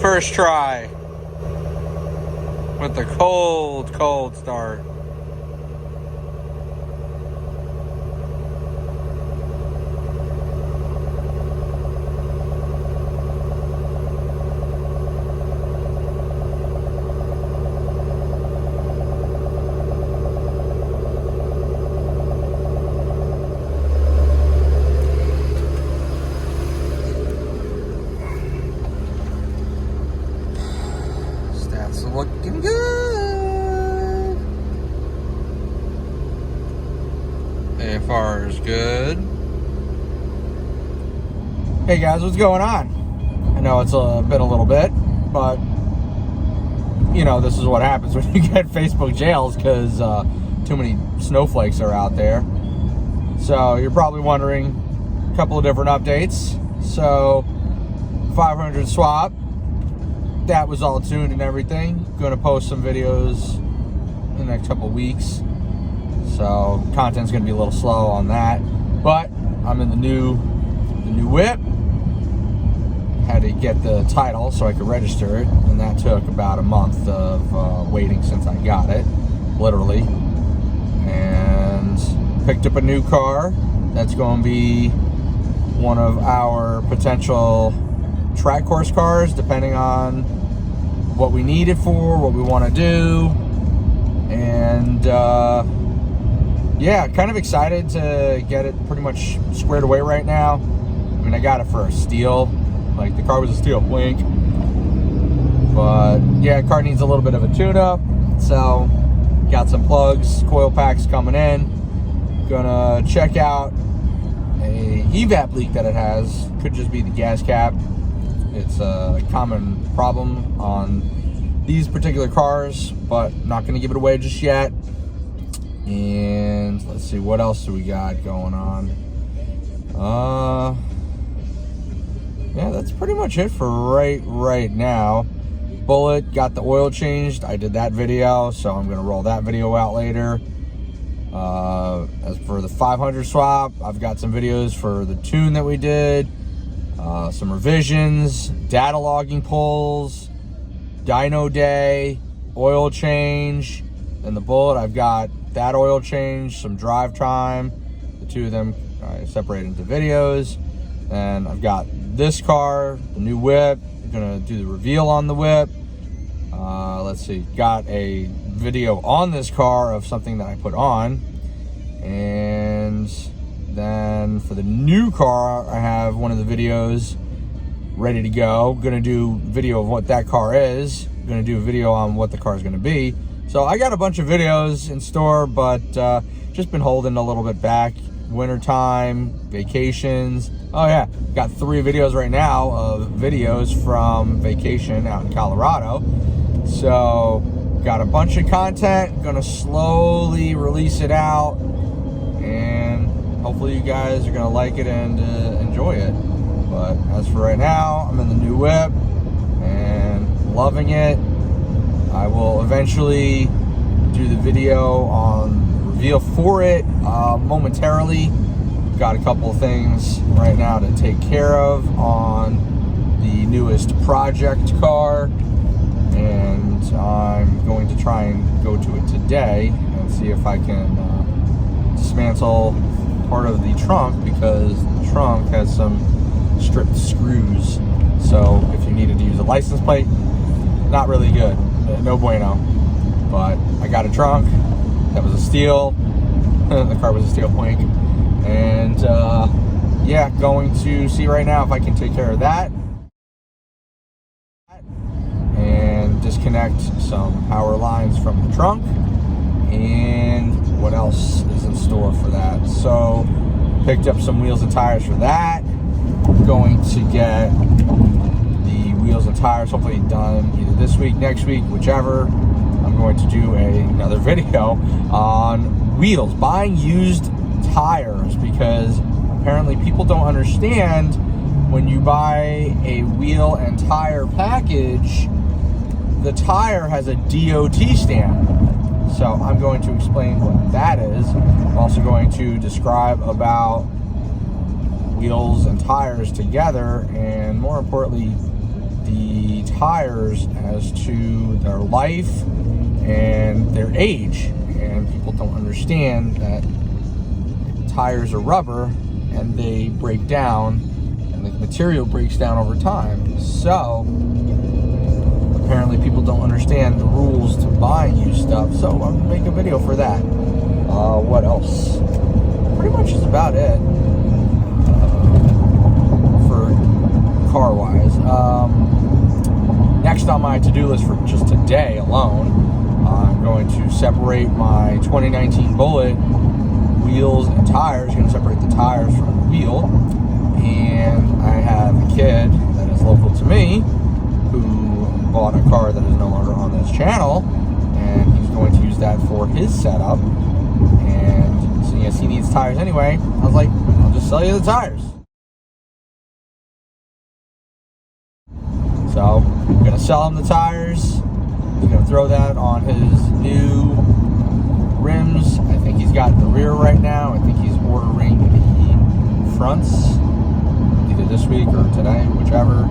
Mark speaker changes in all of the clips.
Speaker 1: First try with the cold start. Looking good. AFR is good. Hey guys, what's going on? I know it's been a little bit, but you know, this is what happens when you get Facebook jails because too many snowflakes are out there. So you're probably wondering a couple of different updates. So 500 swap. That was all tuned and everything. Going to post some videos in the next couple of weeks, so content's going to be a little slow on that. But I'm in the new whip. Had to get the title so I could register it, and that took about a month of waiting since I got it, literally. And picked up a new car. That's going to be one of our potential track course cars, depending on what we need it for, what we want to do. And yeah, kind of excited to get it pretty much squared away right now. I mean, I got it for a steal, like the car was a steal, wink. But yeah, car needs a little bit of a tune-up, so got some plugs, coil packs coming in. Gonna check out a evap leak that it has. Could just be the gas cap. It's a common problem on these particular cars, but not going to give it away just yet. And let's see, what else do we got going on? Yeah, that's pretty much it for right now. Bullet got the oil changed. I did that video, so I'm going to roll that video out later. As for the 500 swap, I've got some videos for the tune that we did. Some revisions, data logging pulls, dyno day, oil change, and the Bullet, I've got that oil change, some drive time. The two of them I separated into videos. And I've got this car, the new whip. I'm gonna do the reveal on the whip. Let's see, got a video on this car of something that I put on. And then for the new car, I have one of the videos ready to go. Gonna do video of what that car is. Gonna do a video on what the car is gonna be. So I got a bunch of videos in store, but just been holding a little bit back. Wintertime, vacations. Oh yeah, got 3 videos right now of videos from vacation out in Colorado. So got a bunch of content. Gonna slowly release it out, and hopefully you guys are gonna like it and enjoy it. But as for right now, I'm in the new whip and loving it. I will eventually do the video on the reveal for it momentarily. Got a couple of things right now to take care of on the newest project car, and I'm going to try and go to it today and see if I can dismantle part of the trunk, because the trunk has some stripped screws. So if you needed to use a license plate, not really good, no bueno. But I got a trunk that was a steal. The car was a steal, wink. And yeah, going to see right now if I can take care of that and disconnect some power lines from the trunk. And what else is in store for that? So picked up some wheels and tires for that. Going to get the wheels and tires hopefully done either this week, next week, whichever. I'm going to do another video on wheels, buying used tires, because apparently people don't understand when you buy a wheel and tire package, the tire has a DOT stamp. So I'm going to explain what that is. I'm also going to describe about wheels and tires together, and more importantly, the tires as to their life and their age. And people don't understand that tires are rubber and they break down, and the material breaks down over time. So apparently people don't understand the rules to buying used stuff, so I'm gonna make a video for that. What else? Pretty much is about it for car wise. Next on my to-do list for just today alone, I'm going to separate my 2019 Bullet wheels and tires. I'm going to separate the tires from the wheel. And I have a kid that is local to me who bought a car that is no longer on this channel, and he's going to use that for his setup. And so yes, he needs tires anyway. I was like, I'll just sell you the tires. So I'm going to sell him the tires. He's going to throw that on his new rims. I think he's got the rear right now. I think he's ordering the fronts either this week or today, whichever.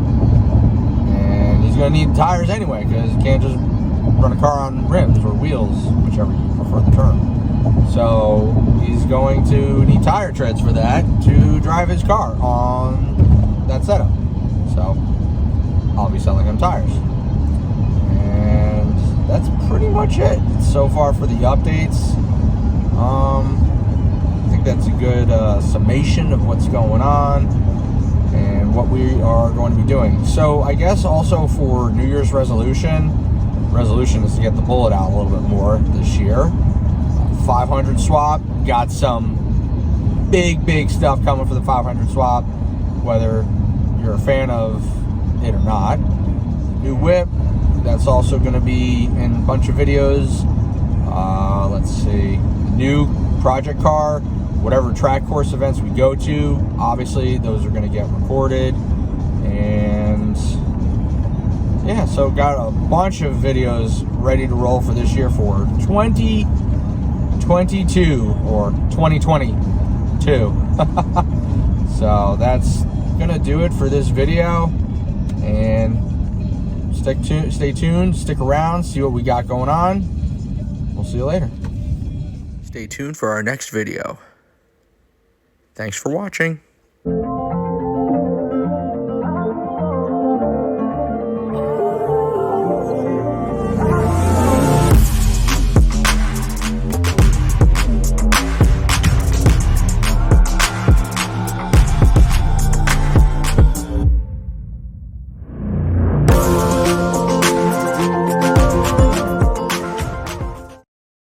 Speaker 1: And he's going to need tires anyway, because you can't just run a car on rims or wheels, whichever you prefer the term. So he's going to need tire treads for that to drive his car on that setup. So I'll be selling him tires. And that's pretty much it so far for the updates. I think that's a good summation of what's going on and what we are going to be doing. So I guess also for New Year's resolution is to get the Bullet out a little bit more this year. 500 swap, got some big stuff coming for the 500 swap, whether you're a fan of it or not. New whip, that's also going to be in a bunch of videos. Let's see, new project car, whatever track course events we go to, obviously those are going to get recorded. And yeah, so got a bunch of videos ready to roll for this year for 2022 or 2022. So that's gonna do it for this video, and stay tuned, stick around, see what we got going on. We'll see you later. Stay tuned for our next video. Thanks for watching.